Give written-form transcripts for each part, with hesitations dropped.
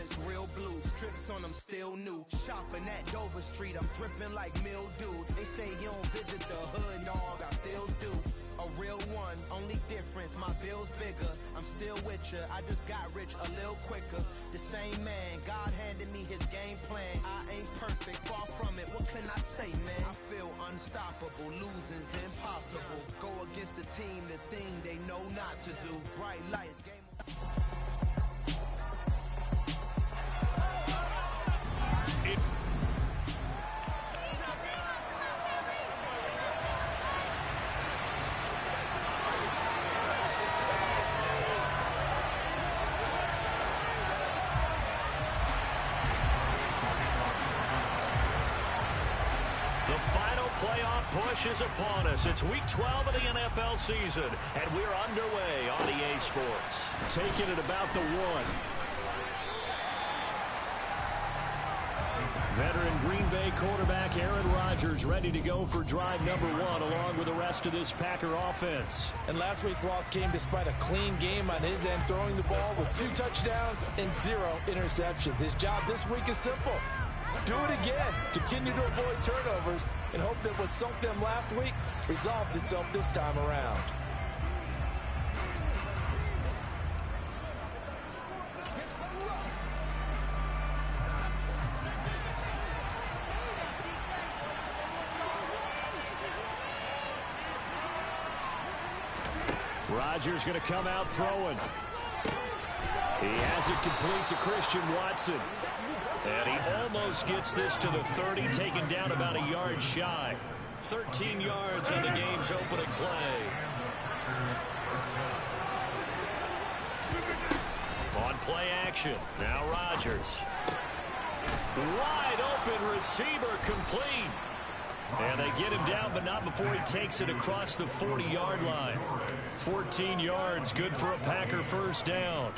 it's real blues. Trips on them still new. Shopping at Dover Street, I'm dripping like mildew. They say you don't visit the hood, dog, I still do. A real one, only difference, my bill's bigger. I'm still with ya, I just got rich a little quicker. The same man, God handed me his game plan. I ain't perfect, far from it, what can I say, man? I feel unstoppable, losing's impossible. Go against the team, the thing they know not to do. Bright lights, game is upon us. It's week 12 of the NFL season, and we're underway on EA Sports. Taking it about the 1. Veteran Green Bay quarterback Aaron Rodgers ready to go for drive number 1 along with the rest of this Packer offense. And last week's loss came despite a clean game on his end, throwing the ball with 2 touchdowns and 0 interceptions. His job this week is simple. Do it again. Continue to avoid turnovers and hope that what sunk them last week resolves itself this time around. Rodgers going to come out throwing. He has it complete to Christian Watson. And he almost gets this to the 30, taken down about a yard shy. 13 yards on the game's opening play. On play action, now Rodgers. Wide open receiver complete. And they get him down, but not before he takes it across the 40-yard line. 14 yards, good for a Packer first down.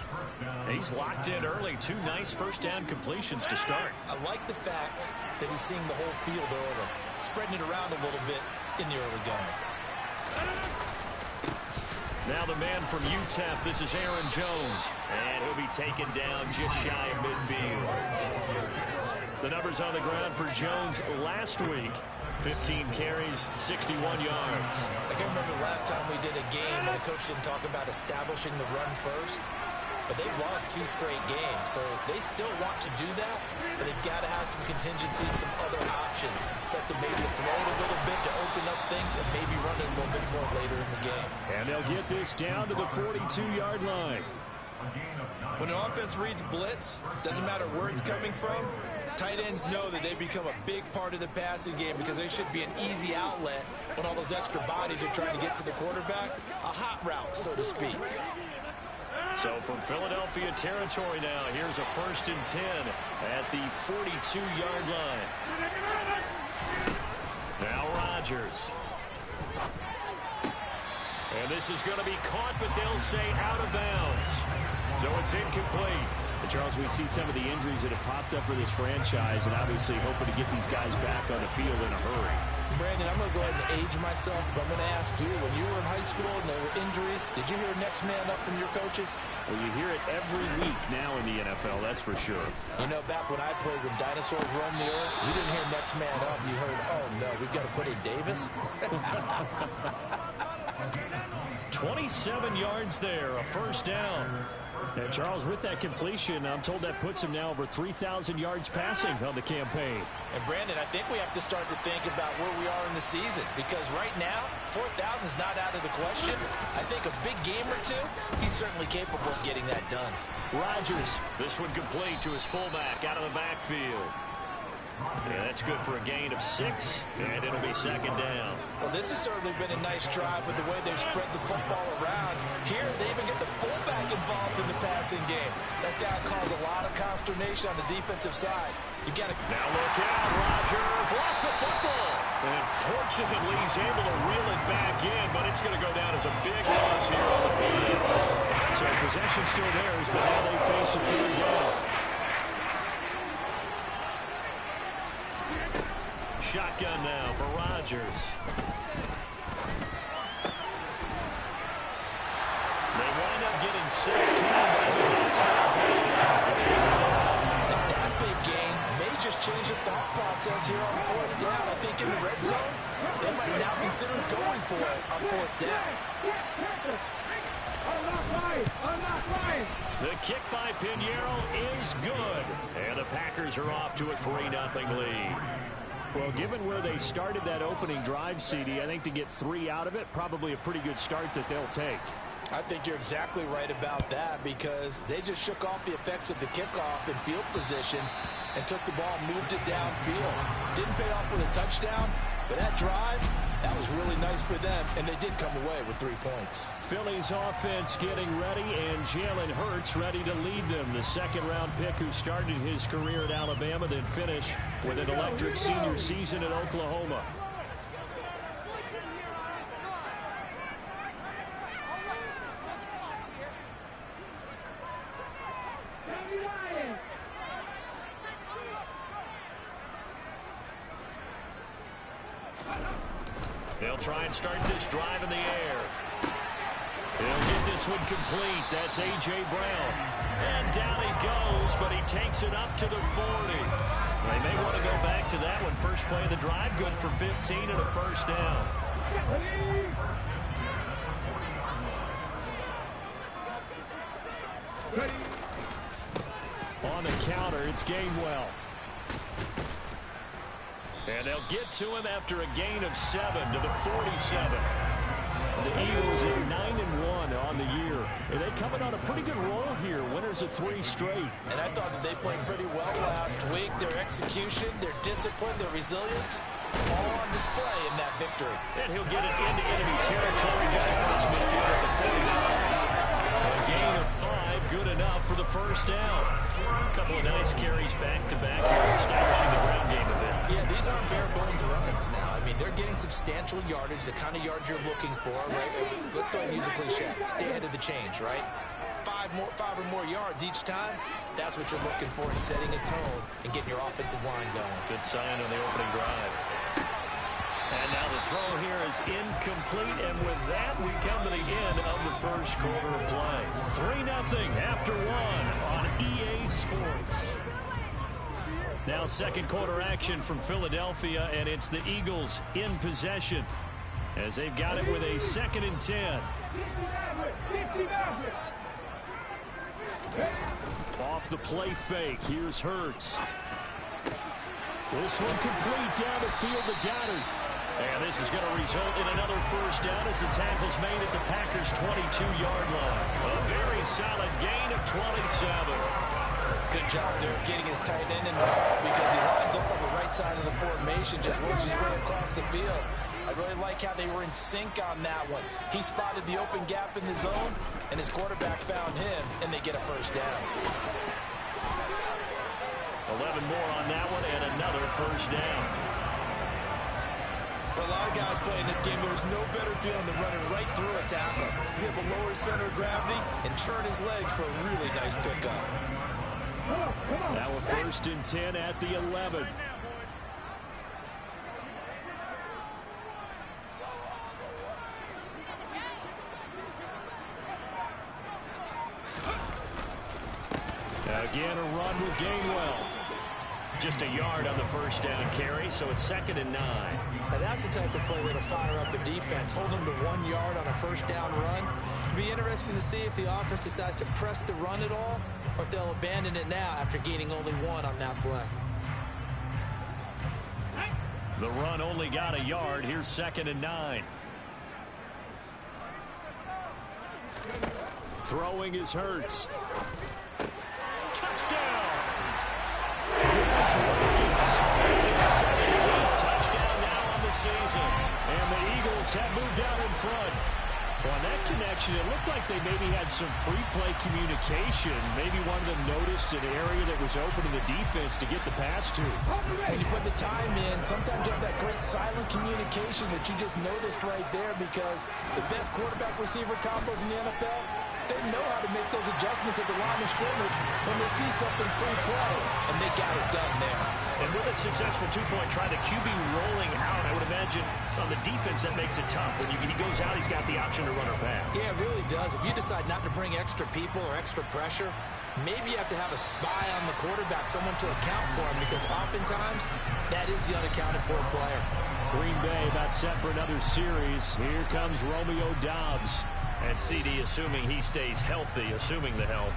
He's locked in early. 2 nice first down completions to start. I like the fact that he's seeing the whole field early, spreading it around a little bit in the early going. Now the man from UTEP, this is Aaron Jones. And he'll be taken down just shy of midfield. The numbers on the ground for Jones last week. 15 carries, 61 yards. I can remember the last time we did a game and the coach didn't talk about establishing the run first. But they've lost 2 straight games, so they still want to do that, but they've got to have some contingencies, some other options. Expect them maybe to throw it a little bit to open up things and maybe run it a little bit more later in the game. And they'll get this down to the 42-yard line. When an offense reads blitz, doesn't matter where it's coming from, tight ends know that they become a big part of the passing game because they should be an easy outlet when all those extra bodies are trying to get to the quarterback. A hot route, so to speak. So from Philadelphia territory now, here's a 1st and 10 at the 42-yard line. Now Rodgers. And this is going to be caught, but they'll say out of bounds. So it's incomplete. And Charles, we see some of the injuries that have popped up for this franchise, and obviously hoping to get these guys back on the field in a hurry. Brandon, I'm going to go ahead and age myself, but I'm going to ask you, when you were in high school and there were injuries, did you hear next man up from your coaches? Well, you hear it every week now in the NFL, that's for sure. You know, back when I played when dinosaurs roamed the earth, you didn't hear next man up. You heard, oh, no, we've got to put in Davis. 27 yards there, a first down. And Charles, with that completion, I'm told that puts him now over 3,000 yards passing on the campaign. And Brandon, I think we have to start to think about where we are in the season, because right now, 4,000 is not out of the question. I think a big game or two, he's certainly capable of getting that done. Rodgers, this one complete to his fullback out of the backfield. Yeah, that's good for a gain of 6, and it'll be second down. Well, this has certainly been a nice drive with the way they've spread the football around. Here, they even get the fullback involved in the passing game. That's got to cause a lot of consternation on the defensive side. You've got to... Now look out, Rodgers lost the football. And fortunately, he's able to reel it back in, but it's going to go down as a big loss here on the play. So possession still theirs, but now they face a 3rd down. Shotgun now for Rodgers. They wind up getting 16, but it's not good enough. It's 4th down. change the thought process here on 4th down. I think in the red zone, they might now consider going for it on 4th down. The kick by Pinheiro is good. And the Packers are off to a 3-0 lead. Well, given where they started that opening drive, CD, I think to get 3 out of it, probably a pretty good start that they'll take. I think you're exactly right about that because they just shook off the effects of the kickoff in field position and took the ball, moved it downfield. Didn't pay off with a touchdown, but that drive, that was really nice for them, and they did come away with 3 points. Philly's offense getting ready, and Jalen Hurts ready to lead them. The second-round pick who started his career at Alabama, then finished with an electric senior season at Oklahoma. They'll try and start this drive in the air. They'll get this one complete. That's A.J. Brown. And down he goes, but he takes it up to the 40. They may want to go back to that one. First play of the drive, good for 15 and a first down. On the counter, it's Gainwell. And they'll get to him after a gain of 7 to the 47. The Eagles are 9-1 on the year. And they coming on a pretty good roll here. Winners of 3 straight. And I thought that they played pretty well last week. Their execution, their discipline, their resilience, all on display in that victory. And he'll get it into enemy territory just across midfield at the 49. A gain of 5, good enough for the first down. A couple of nice carries back-to-back here, establishing the ground game a bit. Yeah, these aren't bare-bones runs now. I mean, they're getting substantial yardage, the kind of yards you're looking for, right? Let's go ahead and use a cliche. Stay ahead of the change, right? 5 or more yards each time, that's what you're looking for in setting a tone and getting your offensive line going. Good sign on the opening drive. And now the throw here is incomplete, and with that, we come to the end of the first quarter of play. 3-0 after 1 on EA Sports. Now second quarter action from Philadelphia, and it's the Eagles in possession as they've got it with a 2nd and 10. Off the play fake, here's Hurts. This one complete down the field to Goddard. And this is going to result in another first down as the tackle's made at the Packers' 22-yard line. A very solid gain of 27. Good job there getting his tight end involved because he lines up on the right side of the formation, just works his way across the field. I really like how they were in sync on that one. He spotted the open gap in the zone, and his quarterback found him, and they get a first down. 11 more on that one, and another first down. For a lot of guys playing this game, there's no better feeling than running right through a tackle. He's able to lower his center of gravity and churn his legs for a really nice pickup. Now a 1st and 10 at the 11. Again, a run with Gainwell. Just a yard on the first down carry, so it's 2nd and 9. Now that's the type of play that'll fire up the defense. Hold them to 1 yard on a first down run. It'll be interesting to see if the offense decides to press the run at all, or if they'll abandon it now after gaining only 1 on that play. The run only got a yard. Here's 2nd and 9. Throwing is Hurts. Touchdown! It's 17th touchdown now on the season. And the Eagles have moved out in front. Well, on that connection, it looked like they maybe had some pre-play communication. Maybe one of them noticed an area that was open to the defense to get the pass to. When you put the time in, sometimes you have that great silent communication that you just noticed right there because the best quarterback-receiver combos in the NFL, they know how to make those adjustments at the line of scrimmage when they see something pre-play, and they got it done there. And with a successful two-point try, the QB rolling out, I would imagine on the defense that makes it tough. When he goes out, he's got the option to run or pass. Yeah, it really does. If you decide not to bring extra people or extra pressure, maybe you have to have a spy on the quarterback, someone to account for him, because oftentimes that is the unaccounted for player. Green Bay about set for another series. Here comes Romeo Doubs. And CD, assuming he stays healthy, assuming the health,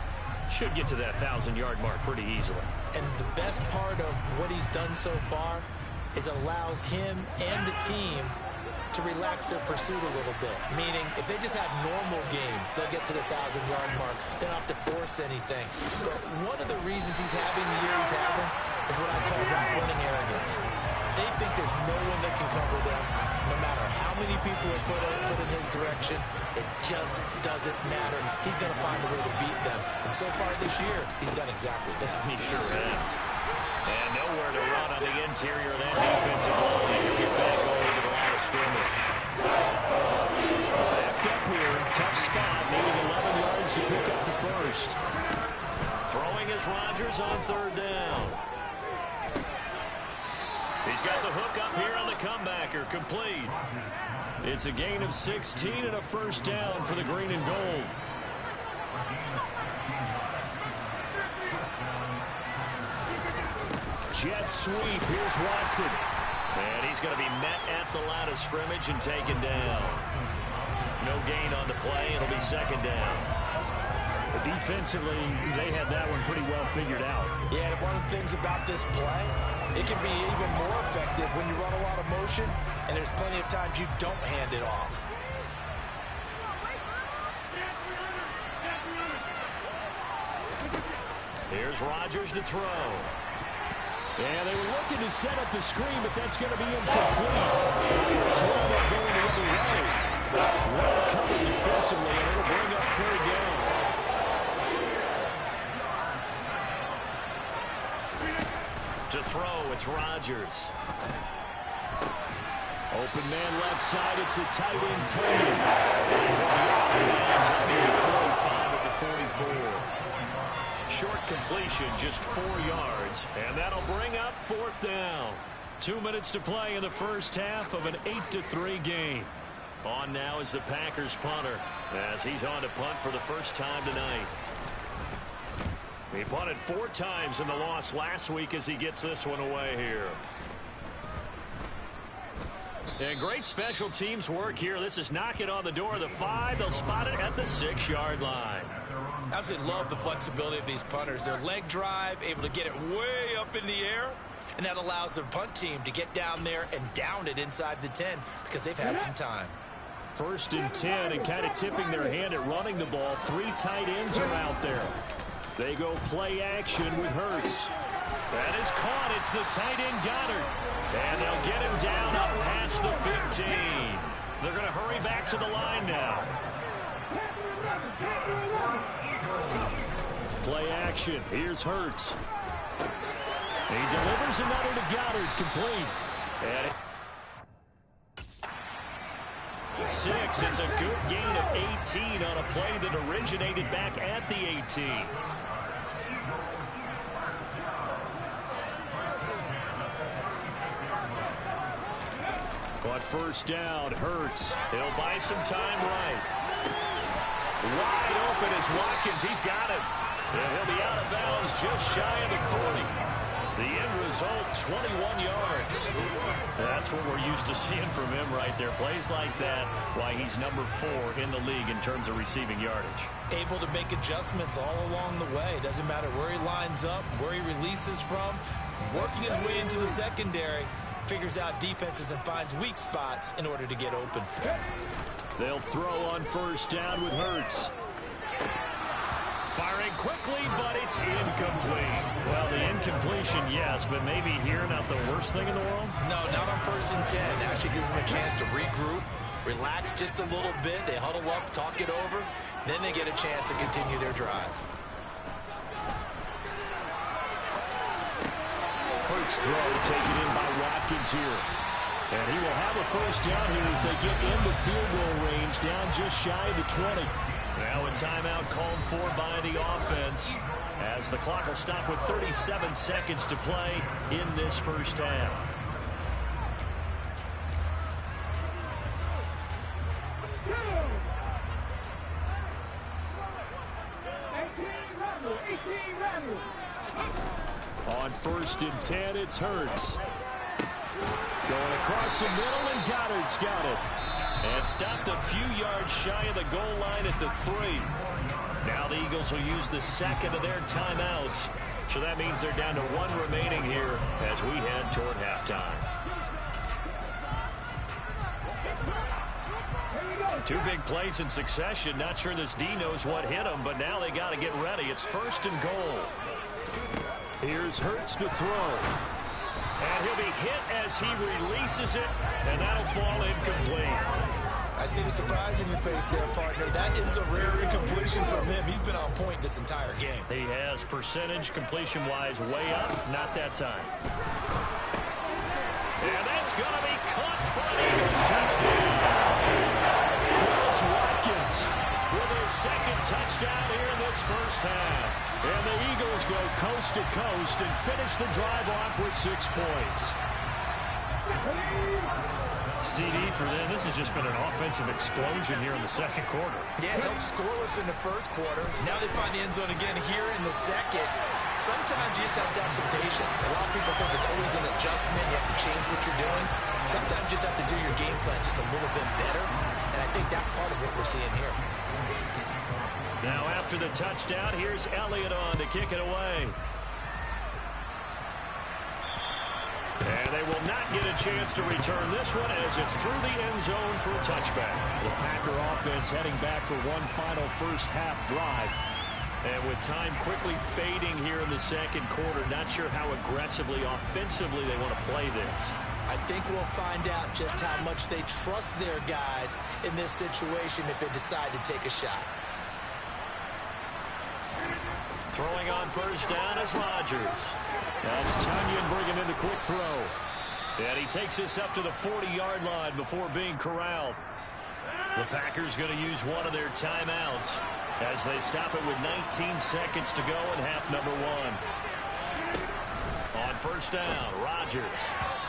should get to that 1,000-yard mark pretty easily. And the best part of what he's done so far is allows him and the team to relax their pursuit a little bit. Meaning, if they just have normal games, they'll get to the 1,000-yard mark. They don't have to force anything. But one of the reasons he's having the year he's having is what I call route-running arrogance. They think there's no one that can cover them. No matter how many people are put in his direction, it just doesn't matter. He's going to find a way to beat them. And so far this year, he's done exactly that. He sure has. And nowhere to run on the interior of that defensive line. He'll get back over to the line of scrimmage. Backed up here. Tough spot. Needing 11 yards to pick up the first. Throwing is Rodgers on third down. He's got the hook up here on the comebacker. Complete. It's a gain of 16 and a first down for the green and gold. Jet sweep. Here's Watson. And he's going to be met at the line of scrimmage and taken down. No gain on the play. It'll be second down. Defensively, they had that one pretty well figured out. Yeah, and one of the things about this play, it can be even more effective when you run a lot of motion, and there's plenty of times you don't hand it off. Here's Rodgers to throw. Yeah, they were looking to set up the screen, but that's going to be incomplete. It's going the other way. Well covered defensively, and it'll bring up third down. To throw, it's Rodgers. Open man left side, it's the tight end Tony. It's going to be 45 at the 44. Short completion, just 4 yards, and that'll bring up fourth down. 2 minutes to play in the first half of an 8-3 game. On now is the Packers punter, as he's on to punt for the first time tonight. He punted 4 times in the loss last week as he gets this one away here. And great special teams work here. This is knocking on the door of the 5. They'll spot it at the 6-yard line. I absolutely love the flexibility of these punters. Their leg drive, able to get it way up in the air, and that allows their punt team to get down there and down it inside the 10 because they've had some time. 1st and 10, and kind of tipping their hand at running the ball. 3 tight ends are out there. They go play action with Hurts. That is caught. It's the tight end Goddard. And they'll get him down up past the 15. They're going to hurry back to the line now. Play action. Here's Hurts. He delivers another to Goddard. Complete. And 6. It's a good gain of 18 on a play that originated back at the 18. On first down, Hurts. He'll buy some time right. Wide open is Watkins. He's got it. And he'll be out of bounds just shy of the 40. The end result, 21 yards. That's what we're used to seeing from him right there. Plays like that, why he's number 4 in the league in terms of receiving yardage. Able to make adjustments all along the way. Doesn't matter where he lines up, where he releases from. Working his way into the secondary. Figures out defenses and finds weak spots in order to get open. They'll throw on first down with Hurts. Firing quickly, but it's incomplete. Well, the incompletion, yes, but maybe here not the worst thing in the world? No, not on 1st and 10. Actually gives them a chance to regroup, relax just a little bit. They huddle up, talk it over. Then they get a chance to continue their drive. Hurts throw taken in by Watkins here. And he will have a first down here as they get into field goal range, down just shy of the 20. Now a timeout called for by the offense as the clock will stop with 37 seconds to play in this first half. Russell, 18. On 1st and 10, it's Hurts. Going across the middle, and Goddard's got it. And stopped a few yards shy of the goal line at the 3. Now the Eagles will use the second of their timeouts. So that means they're down to 1 remaining here as we head toward halftime. 2 big plays in succession. Not sure this D knows what hit him, but now they got to get ready. It's 1st and goal. Here's Hurts to throw. And he'll be hit as he releases it, and that'll fall incomplete. I see the surprise in your face there, partner. That is a rare incompletion from him. He's been on point this entire game. He has percentage completion-wise way up. Not that time. And that's going to be caught for an Eagles touchdown. Chris Watkins with his 2nd touchdown here in this first half. And the Eagles go coast to coast and finish the drive off with 6 points. CD for them. This has just been an offensive explosion here in the 2nd quarter. Yeah, held scoreless in the 1st quarter. Now they find the end zone again here in the 2nd. Sometimes you just have to have some patience. A lot of people think it's always an adjustment. You have to change what you're doing. Sometimes you just have to do your game plan just a little bit better. And I think that's part of what we're seeing here. Now after the touchdown, here's Elliott on to kick it away. And they will not get a chance to return this one as it's through the end zone for a touchback. The Packer offense heading back for one final first half drive. And with time quickly fading here in the 2nd quarter, not sure how aggressively, offensively they want to play this. I think we'll find out just how much they trust their guys in this situation if they decide to take a shot. Throwing on 1st down is Rodgers. That's Tunyon bringing in the quick throw. And he takes this up to the 40-yard line before being corralled. The Packers going to use one of their timeouts as they stop it with 19 seconds to go in half number 1. On 1st down, Rodgers.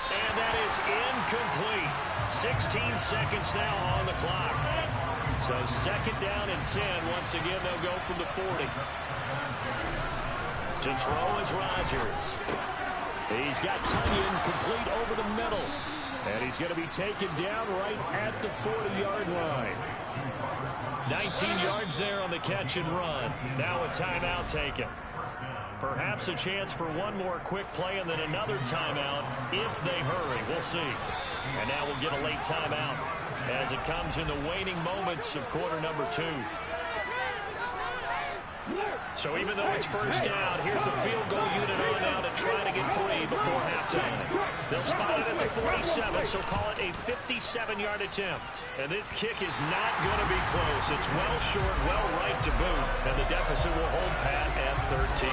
And that is incomplete. 16 seconds now on the clock. So 2nd down and 10. Once again, they'll go from the 40. To throw is Rodgers. He's got Tunyon complete over the middle. And he's going to be taken down right at the 40-yard line. 19 yards there on the catch and run. Now a timeout taken. Perhaps a chance for one more quick play and then another timeout if they hurry. We'll see. And now we'll get a late timeout as it comes in the waning moments of quarter number 2. So even though it's 1st down, here's the field goal unit on now to try to get 3 before halftime. They'll spot it at the 47, so call it a 57-yard attempt. And this kick is not going to be close. It's well short, well right to boot, and the deficit will hold pat at 13.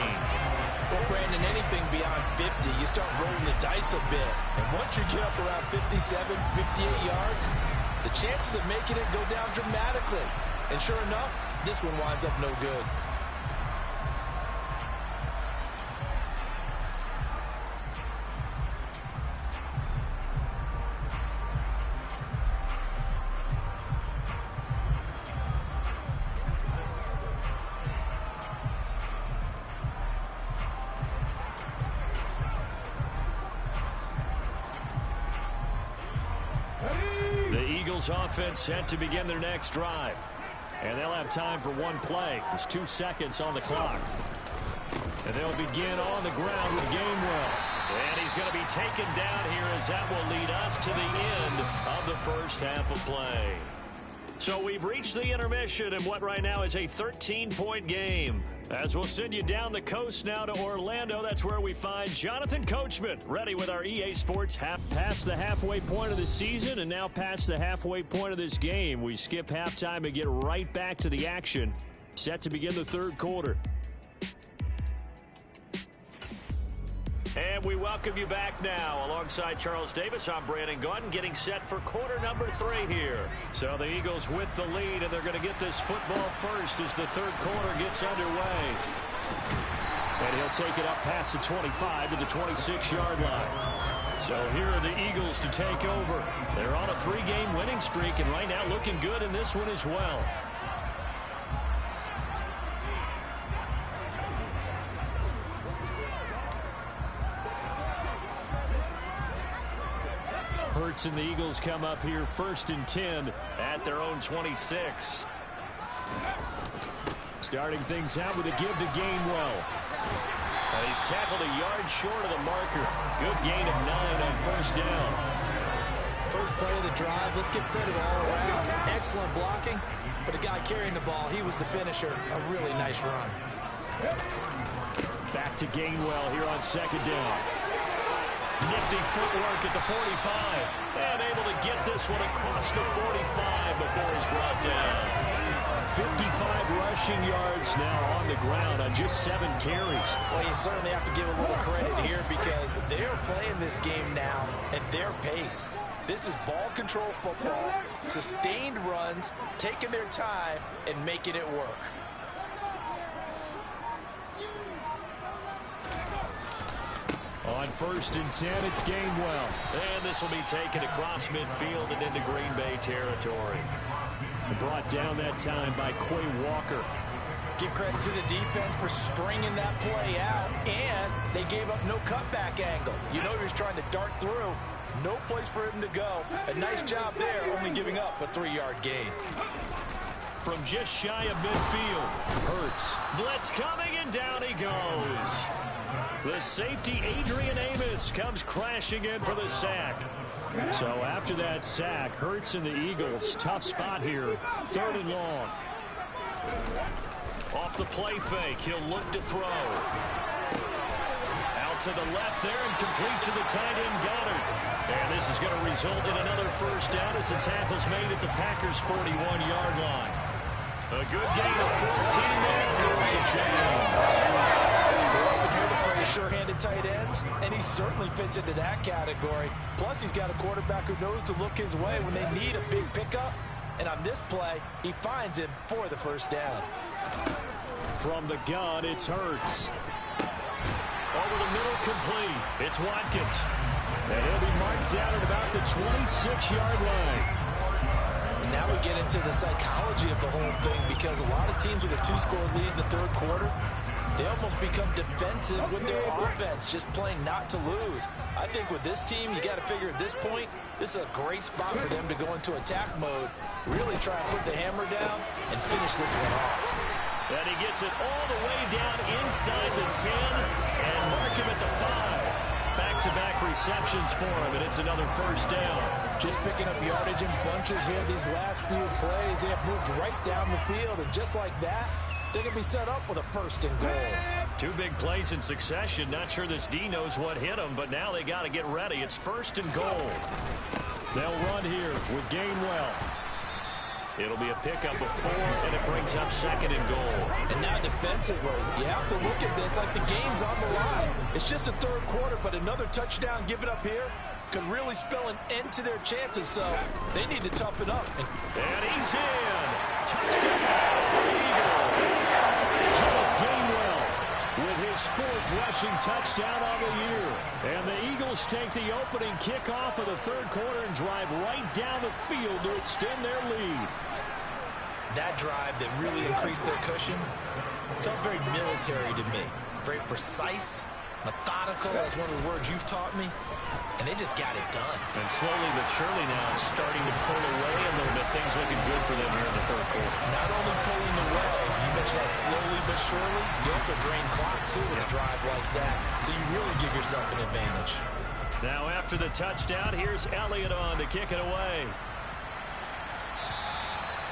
Well, Brandon, anything beyond 50, you start rolling the dice a bit. And once you get up around 57, 58 yards, the chances of making it go down dramatically. And sure enough, this one winds up no good. Offense set to begin their next drive. And they'll have time for one play. There's 2 seconds on the clock. And they'll begin on the ground with Gainwell. And he's going to be taken down here as that will lead us to the end of the first half of play. So we've reached the intermission in what right now is a 13-point game. As we'll send you down the coast now to Orlando, that's where we find Jonathan Coachman ready with our EA Sports past the halfway point of the season and now past the halfway point of this game. We skip halftime and get right back to the action. Set to begin the 3rd quarter. And we welcome you back now. Alongside Charles Davis, I'm Brandon Gunn, getting set for quarter number 3 here. So the Eagles with the lead, and they're going to get this football first as the 3rd quarter gets underway. And he'll take it up past the 25 to the 26-yard line. So here are the Eagles to take over. They're on a 3-game winning streak, and right now looking good in this one as well. Hurts and the Eagles come up here 1st and 10 at their own 26. Starting things out with a give to Gainwell. He's tackled a yard short of the marker. Good gain of 9 on 1st down. First play of the drive, let's give credit all around. Excellent blocking, but the guy carrying the ball, he was the finisher. A really nice run. Back to Gainwell here on 2nd down. Nifty footwork at the 45. And able to get this one across the 45 before he's brought down. 55 rushing yards now on the ground on just 7 carries. Well, you certainly have to give a little credit here because they're playing this game now at their pace. This is ball control football, sustained runs, taking their time and making it work. On 1st and 10, it's Gainwell. And this will be taken across midfield and into Green Bay territory. Brought down that time by Quay Walker. Give credit to the defense for stringing that play out, and they gave up no cutback angle. You know he was trying to dart through. No place for him to go. A nice job there, only giving up a 3-yard gain. From just shy of midfield, Hurts. Blitz coming, and down he goes. The safety, Adrian Amos, comes crashing in for the sack. So after that sack, Hurts and the Eagles, tough spot here, 3rd and long. Off the play fake, he'll look to throw. Out to the left there and complete to the tight end Goddard. And this is going to result in another 1st down as the tackle's made at the Packers' 41-yard line. A good gain of 14 there. Here's a James. Sure-handed tight ends, and he certainly fits into that category. Plus, he's got a quarterback who knows to look his way when they need a big pickup. And on this play, he finds him for the 1st down. From the gun, it's Hurts. Over the middle, complete. It's Watkins. And he'll be marked down at about the 26-yard line. And now we get into the psychology of the whole thing because a lot of teams with a 2-score lead in the 3rd quarter, they almost become defensive with their offense, just playing not to lose. I think with this team, you got to figure at this point, this is a great spot for them to go into attack mode, really try and put the hammer down and finish this one off. And he gets it all the way down inside the 10 and mark him at the 5. Back-to-back receptions for him, and it's another 1st down. Just picking up yardage in bunches here these last few plays. They have moved right down the field, and just like that, they're going to be set up with a 1st and goal. 2 big plays in succession. Not sure this D knows what hit him, but now they got to get ready. It's 1st and goal. They'll run here with Gainwell. It'll be a pickup of 4, and it brings up 2nd and goal. And now defensively, you have to look at this like the game's on the line. It's just the 3rd quarter, but another touchdown given up here could really spell an end to their chances, so they need to toughen up. And he's in. Touchdown, Eagles. Kenneth Gainwell with his 4th rushing touchdown on the year. And the Eagles take the opening kickoff of the 3rd quarter and drive right down the field to extend their lead. That drive that really increased their cushion felt very military to me. Very precise, methodical, that's one of the words you've taught me. And they just got it done. And slowly but surely now starting to pull away a little bit. Things looking good for them here in the 3rd quarter. Not only pulling away, you mentioned that slowly but surely, you also drain clock too with a drive like that. So you really give yourself an advantage. Now after the touchdown, here's Elliott on to kick it away.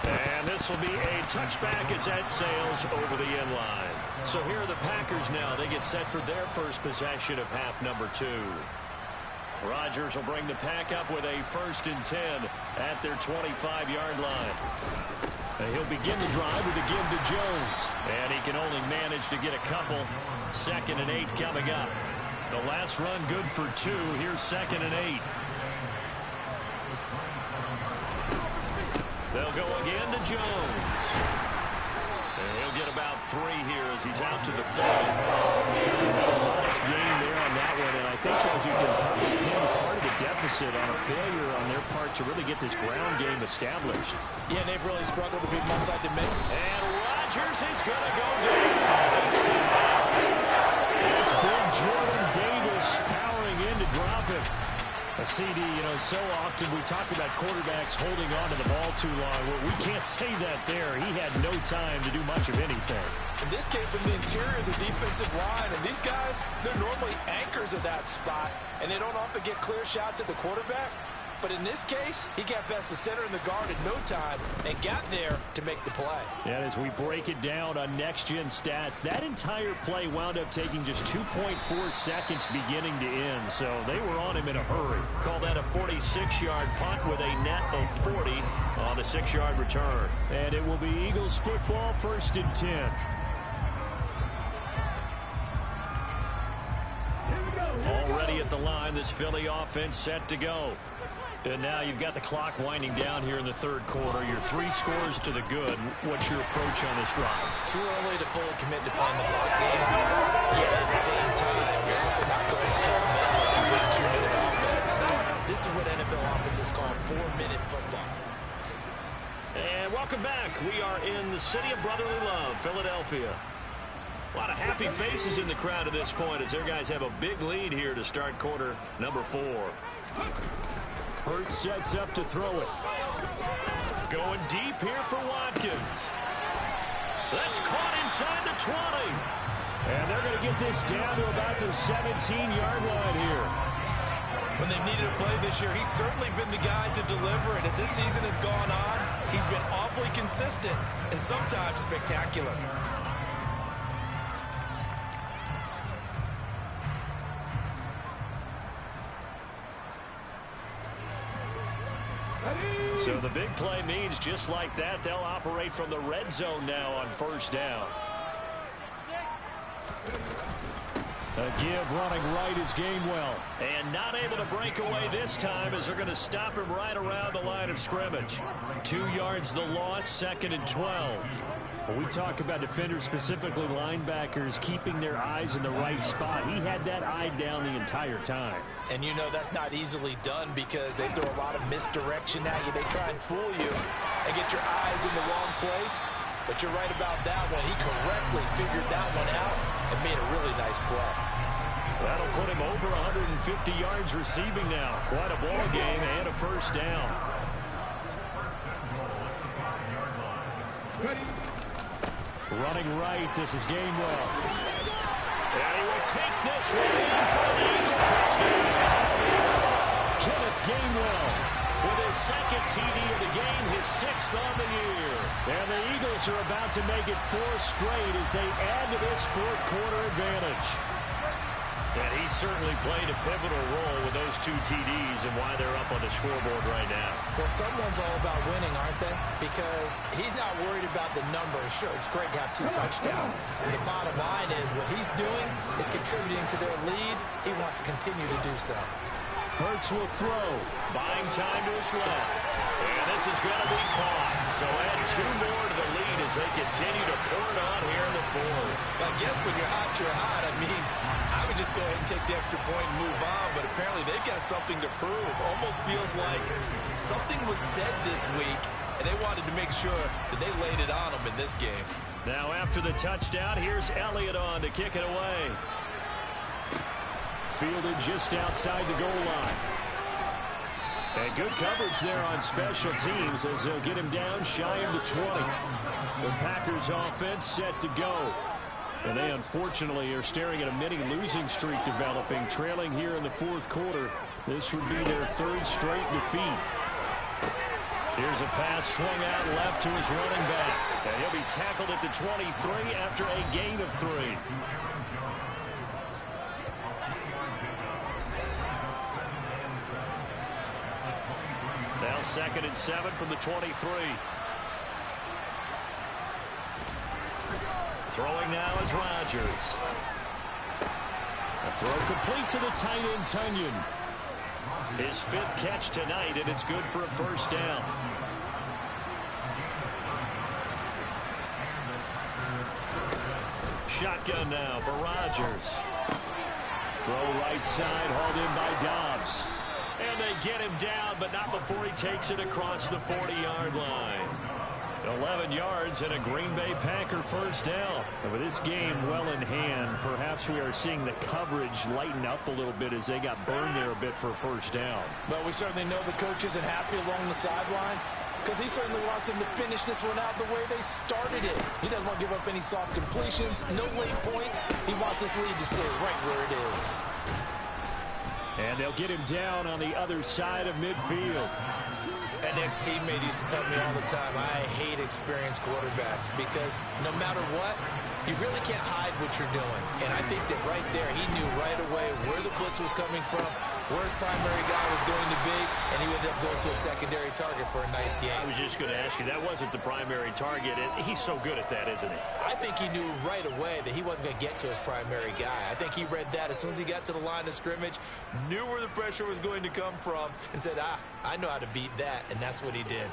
And this will be a touchback as that sails over the end line. So here are the Packers now. They get set for their 1st possession of half number 2. Rodgers will bring the pack up with a 1st and 10 at their 25-yard line. And he'll begin the drive with a give to Jones. And he can only manage to get a couple. 2nd and 8 coming up. The last run good for 2. Here's 2nd and 8. They'll go again to Jones. And he'll get about 3 here as he's out to the 30. Nice game there on that one, and I think, Charles, you can probably pin part of the deficit on a failure on their part to really get this ground game established. Yeah, they've really struggled to be multi-dimensional. And Rodgers is going to go down. He's sacked. It's big Jordan Davis powering in to drop it. A CD, so often we talk about quarterbacks holding on to the ball too long. Well, we can't say that there. He had no time to do much of anything. And this came from the interior of the defensive line. And these guys, they're normally anchors of that spot, and they don't often get clear shots at the quarterback. But in this case, he got past the center and the guard in no time and got there to make the play. And as we break it down on next-gen stats, that entire play wound up taking just 2.4 seconds beginning to end. So they were on him in a hurry. Call that a 46-yard punt with a net of 40 on the 6-yard return. And it will be Eagles football, 1st and 10. Already at the line, this Philly offense set to go. And now you've got the clock winding down here in the 3rd quarter. Your 3 scores to the good. What's your approach on this drive? Too early to fully commit to playing the clock game. Yet at the same time, you're also not going to pull men like you win 2-minute offense. This is what NFL offenses call 4-minute football. And welcome back. We are in the city of brotherly love, Philadelphia. A lot of happy faces in the crowd at this point as their guys have a big lead here to start quarter number 4. Hurts sets up to throw it. Going deep here for Watkins. That's caught inside the 20. And they're going to get this down to about the 17-yard line here. When they've needed a play this year, he's certainly been the guy to deliver it. As this season has gone on, he's been awfully consistent and sometimes spectacular. So the big play means just like that, they'll operate from the red zone now on 1st down. A give running right is Gainwell. And not able to break away this time as they're going to stop him right around the line of scrimmage. 2 yards the loss, 2nd and 12. When we talk about defenders, specifically linebackers, keeping their eyes in the right spot, he had that eye down the entire time. And that's not easily done because they throw a lot of misdirection at you. They try and fool you and get your eyes in the wrong place. But you're right about that one. He correctly figured that one out and made a really nice play. That'll put him over 150 yards receiving now. Quite a ball game and a 1st down. Running right, this is Gainwell. And he will take this one in for an Eagle touchdown. Kenneth Gainwell with his 2nd TD of the game, his 6th on the year. And the Eagles are about to make it 4 straight as they add to this 4th quarter advantage. And he certainly played a pivotal role with those 2 TDs and why they're up on the scoreboard right now. Well, someone's all about winning, aren't they? Because he's not worried about the number. Sure, it's great to have 2 touchdowns. But the bottom line is what he's doing is contributing to their lead. He wants to continue to do so. Hurts will throw. Buying time to his left. And this is going to be caught. So add 2 more to the lead as they continue to pour it on here in the 4th. I guess when you're hot, you're hot. I mean, I would just go ahead and take the extra point and move on, but apparently they've got something to prove. Almost feels like something was said this week, and they wanted to make sure that they laid it on them in this game. Now after the touchdown, here's Elliott on to kick it away. Fielded just outside the goal line. And good coverage there on special teams as they'll get him down shy of the 20. The Packers offense set to go. And they unfortunately are staring at a mini losing streak developing, trailing here in the 4th quarter. This would be their 3rd straight defeat. Here's a pass swung out left to his running back. And he'll be tackled at the 23 after a gain of 3. Now 2nd and 7 from the 23. Throwing now is Rodgers. A throw complete to the tight end, Tunyon. His 5th catch tonight, and it's good for a 1st down. Shotgun now for Rodgers. Throw right side, hauled in by Dobbs. And they get him down, but not before he takes it across the 40-yard line. 11 yards and a Green Bay Packer first down. And with this game well in hand, perhaps we are seeing the coverage lighten up a little bit as they got burned there a bit for a first down. But we certainly know the coach isn't happy along the sideline because he certainly wants them to finish this one out the way they started it. He doesn't want to give up any soft completions, no late points. He wants this lead to stay right where it is. And they'll get him down on the other side of midfield. An ex-teammate used to tell me all the time, I hate experienced quarterbacks because no matter what, you really can't hide what you're doing. And I think that right there, he knew right away where the blitz was coming from, where his primary guy was going to be, and he ended up going to a secondary target for a nice game. I was just going to ask you, that wasn't the primary target. He's so good at that, isn't he? I think he knew right away that he wasn't going to get to his primary guy. I think he read that as soon as he got to the line of scrimmage, knew where the pressure was going to come from, and said, I know how to beat that, and that's what he did.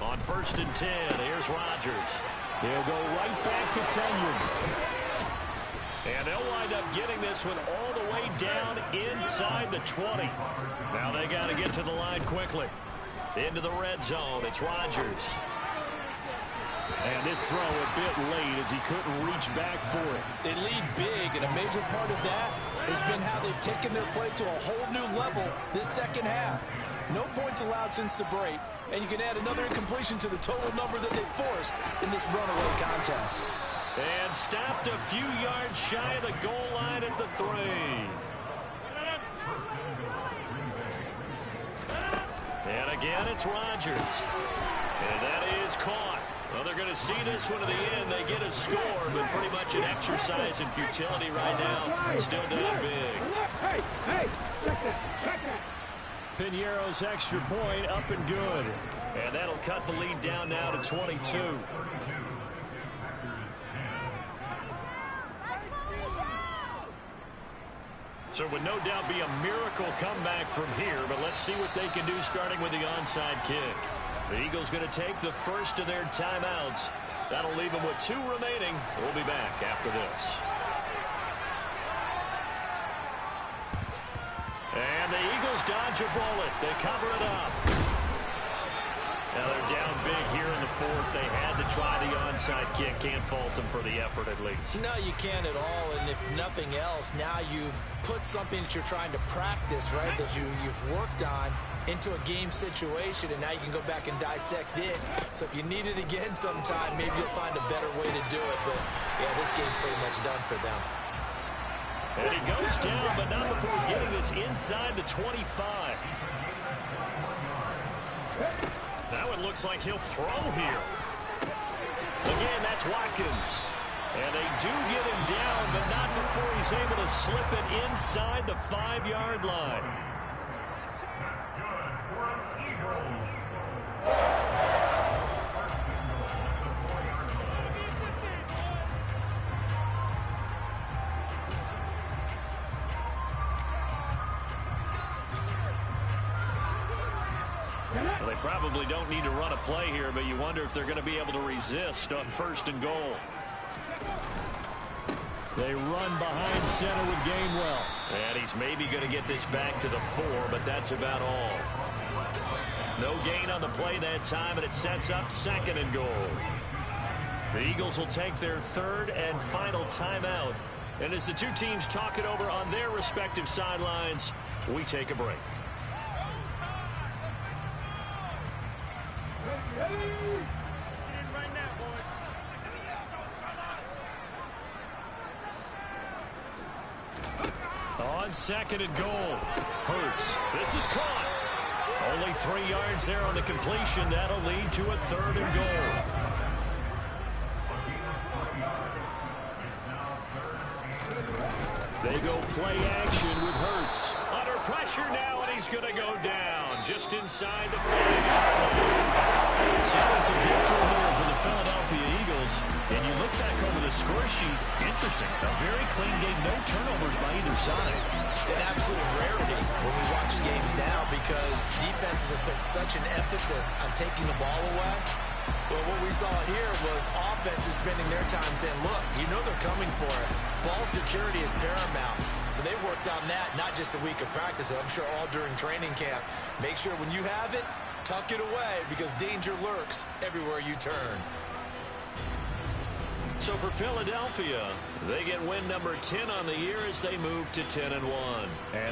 On 1st and 10, here's Rodgers. He'll go right back to Tenyon. And they'll wind up getting this one all the way down inside the 20. Now they got to get to the line quickly. Into the red zone, it's Rodgers. And this throw a bit late as he couldn't reach back for it. They lead big, and a major part of that has been how they've taken their play to a whole new level this second half. No points allowed since the break, and you can add another incompletion to the total number that they forced in this runaway contest. And stopped a few yards shy of the goal line at the 3. And again, it's Rodgers. And that is caught. Well, they're going to see this one to the end. They get a score, but pretty much an exercise in futility right now. Still down big. Piñeiro's extra point up and good. And that'll cut the lead down now to 22. So it would no doubt be a miracle comeback from here, but let's see what they can do starting with the onside kick. The Eagles going to take the first of their timeouts. That'll leave them with 2 remaining. We'll be back after this. And the Eagles dodge a bullet. They cover it up. Now they're down big here in the 4th. They had to try the onside kick. Can't fault them for the effort at least. No, you can't at all. And if nothing else, now you've put something that you're trying to practice, right, that you've worked on into a game situation, and now you can go back and dissect it. So if you need it again sometime, maybe you'll find a better way to do it. But, yeah, this game's pretty much done for them. And he goes down, but not before getting this inside the 25. That one looks like he'll throw here. Again, that's Watkins. And they do get him down, but not before he's able to slip it inside the 5-yard line. Well, they probably don't need to run a play here, but you wonder if they're going to be able to resist on 1st and goal. They run behind center with Gainwell. And he's maybe going to get this back to the 4, but that's about all. No gain on the play that time, and it sets up 2nd and goal. The Eagles will take their 3rd and final timeout. And as the two teams talk it over on their respective sidelines, we take a break. On 2nd and goal, Hurts. This is caught. Only 3 yards there on the completion. That'll lead to a 3rd and goal. They go play action with Hurts. Under pressure now, and he's going to go down just inside the 5-yard line. So it's a victory here for the Philadelphia Eagles. And you look back over the score sheet, interesting. A very clean game, no turnovers by either side. An absolute rarity when we watch games now because defenses have put such an emphasis on taking the ball away. Well, what we saw here was offense is spending their time saying, look, you know they're coming for it. Ball security is paramount. So they worked on that not just a week of practice, but I'm sure all during training camp. Make sure when you have it, tuck it away because danger lurks everywhere you turn. So for Philadelphia, they get win number 10 on the year as they move to 10-1.